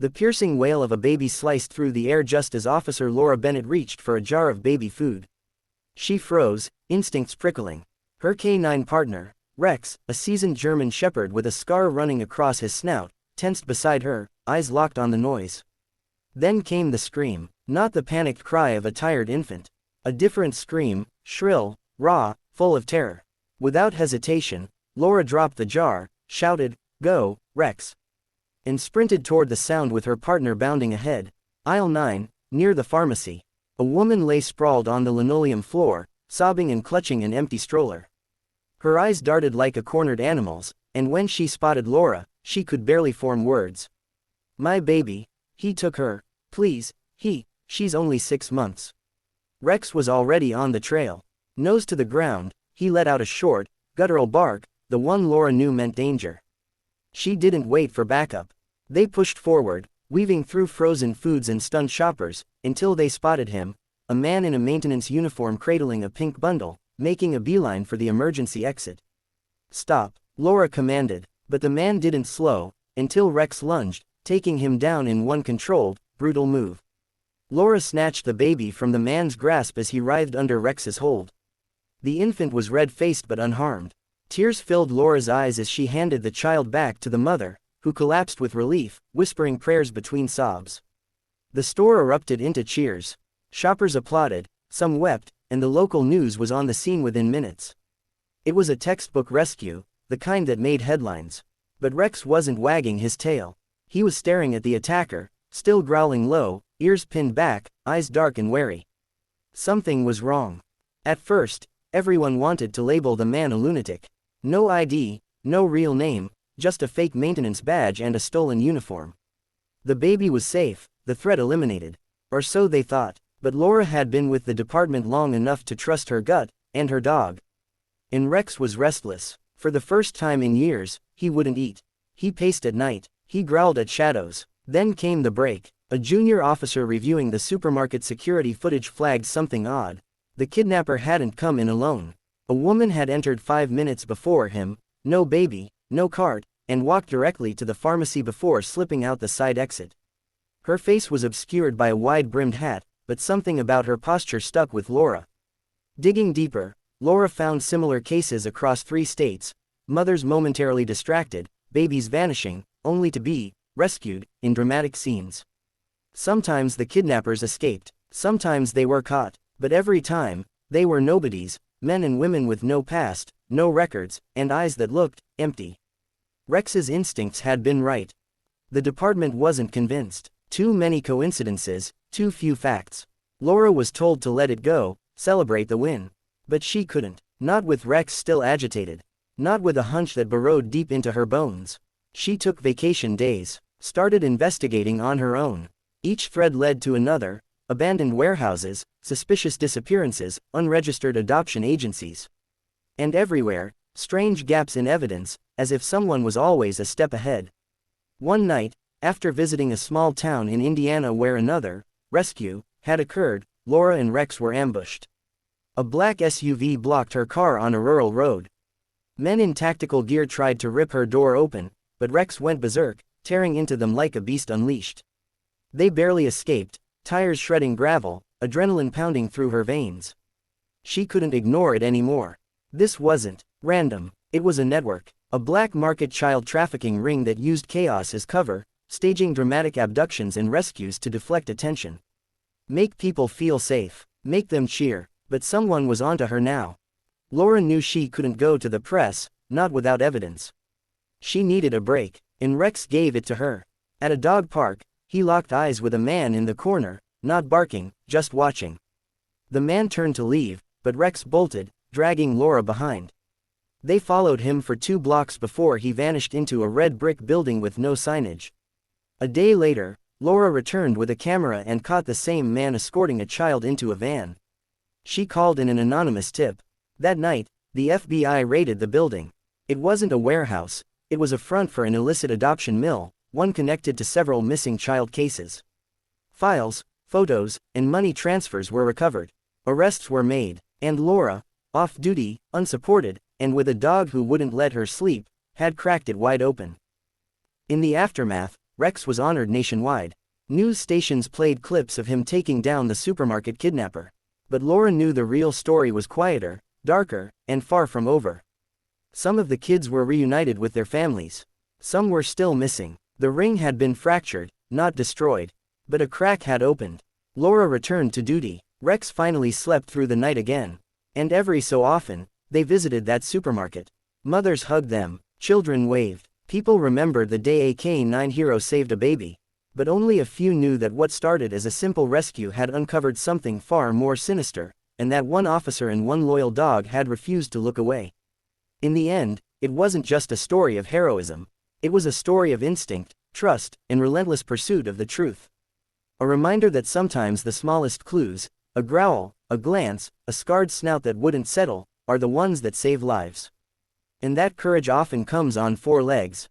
The piercing wail of a baby sliced through the air just as Officer Laura Bennett reached for a jar of baby food. She froze, instincts prickling. Her canine partner, Rex, a seasoned German shepherd with a scar running across his snout, tensed beside her, eyes locked on the noise. Then came the scream, not the panicked cry of a tired infant. A different scream, shrill, raw, full of terror. Without hesitation, Laura dropped the jar, shouted, "Go, Rex!" and sprinted toward the sound with her partner bounding ahead. Aisle 9, near the pharmacy. A woman lay sprawled on the linoleum floor, sobbing and clutching an empty stroller. Her eyes darted like a cornered animal's, and when she spotted Laura, she could barely form words. "My baby, he took her, please, she's only 6 months." Rex was already on the trail. Nose to the ground, he let out a short, guttural bark, the one Laura knew meant danger. She didn't wait for backup. They pushed forward, weaving through frozen foods and stunned shoppers, until they spotted him, a man in a maintenance uniform cradling a pink bundle, making a beeline for the emergency exit. "Stop," Laura commanded, but the man didn't slow, until Rex lunged, taking him down in one controlled, brutal move. Laura snatched the baby from the man's grasp as he writhed under Rex's hold. The infant was red-faced but unharmed. Tears filled Laura's eyes as she handed the child back to the mother, who collapsed with relief, whispering prayers between sobs. The store erupted into cheers. Shoppers applauded, some wept, and the local news was on the scene within minutes. It was a textbook rescue, the kind that made headlines. But Rex wasn't wagging his tail. He was staring at the attacker, still growling low, ears pinned back, eyes dark and wary. Something was wrong. At first, everyone wanted to label the man a lunatic. No ID, no real name, just a fake maintenance badge and a stolen uniform. The baby was safe, the threat eliminated. Or so they thought, but Laura had been with the department long enough to trust her gut, and her dog. And Rex was restless. For the first time in years, he wouldn't eat. He paced at night, he growled at shadows. Then came the break. A junior officer reviewing the supermarket security footage flagged something odd. The kidnapper hadn't come in alone. A woman had entered 5 minutes before him, no baby, no cart, and walked directly to the pharmacy before slipping out the side exit. Her face was obscured by a wide-brimmed hat, but something about her posture stuck with Laura. Digging deeper, Laura found similar cases across 3 states, mothers momentarily distracted, babies vanishing, only to be rescued in dramatic scenes. Sometimes the kidnappers escaped, sometimes they were caught, but every time, they were nobodies, men and women with no past, no records, and eyes that looked empty. Rex's instincts had been right. The department wasn't convinced. Too many coincidences, too few facts. Laura was told to let it go, celebrate the win. But she couldn't, not with Rex still agitated. Not with a hunch that burrowed deep into her bones. She took vacation days, started investigating on her own. Each thread led to another: abandoned warehouses, suspicious disappearances, unregistered adoption agencies. And everywhere, strange gaps in evidence, as if someone was always a step ahead. One night, after visiting a small town in Indiana where another rescue had occurred, Laura and Rex were ambushed. A black SUV blocked her car on a rural road. Men in tactical gear tried to rip her door open, but Rex went berserk, tearing into them like a beast unleashed. They barely escaped, tires shredding gravel, adrenaline pounding through her veins. She couldn't ignore it anymore. This wasn't random, it was a network, a black market child trafficking ring that used chaos as cover, staging dramatic abductions and rescues to deflect attention. Make people feel safe, make them cheer, but someone was onto her now. Laura knew she couldn't go to the press, not without evidence. She needed a break, and Rex gave it to her. At a dog park, he locked eyes with a man in the corner, not barking, just watching. The man turned to leave, but Rex bolted, dragging Laura behind. They followed him for 2 blocks before he vanished into a red brick building with no signage. A day later, Laura returned with a camera and caught the same man escorting a child into a van. She called in an anonymous tip. That night, the FBI raided the building. It wasn't a warehouse, it was a front for an illicit adoption mill, one connected to several missing child cases. Files, photos, and money transfers were recovered. Arrests were made, and Laura, off-duty, unsupported, and with a dog who wouldn't let her sleep, had cracked it wide open. In the aftermath, Rex was honored nationwide. News stations played clips of him taking down the supermarket kidnapper. But Laura knew the real story was quieter, darker, and far from over. Some of the kids were reunited with their families. Some were still missing. The ring had been fractured, not destroyed. But a crack had opened. Laura returned to duty. Rex finally slept through the night again. And every so often, they visited that supermarket. Mothers hugged them, children waved. People remembered the day a K-9 hero saved a baby. But only a few knew that what started as a simple rescue had uncovered something far more sinister, and that one officer and one loyal dog had refused to look away. In the end, it wasn't just a story of heroism. It was a story of instinct, trust, and relentless pursuit of the truth. A reminder that sometimes the smallest clues, a growl, a glance, a scarred snout that wouldn't settle, are the ones that save lives. And that courage often comes on four legs.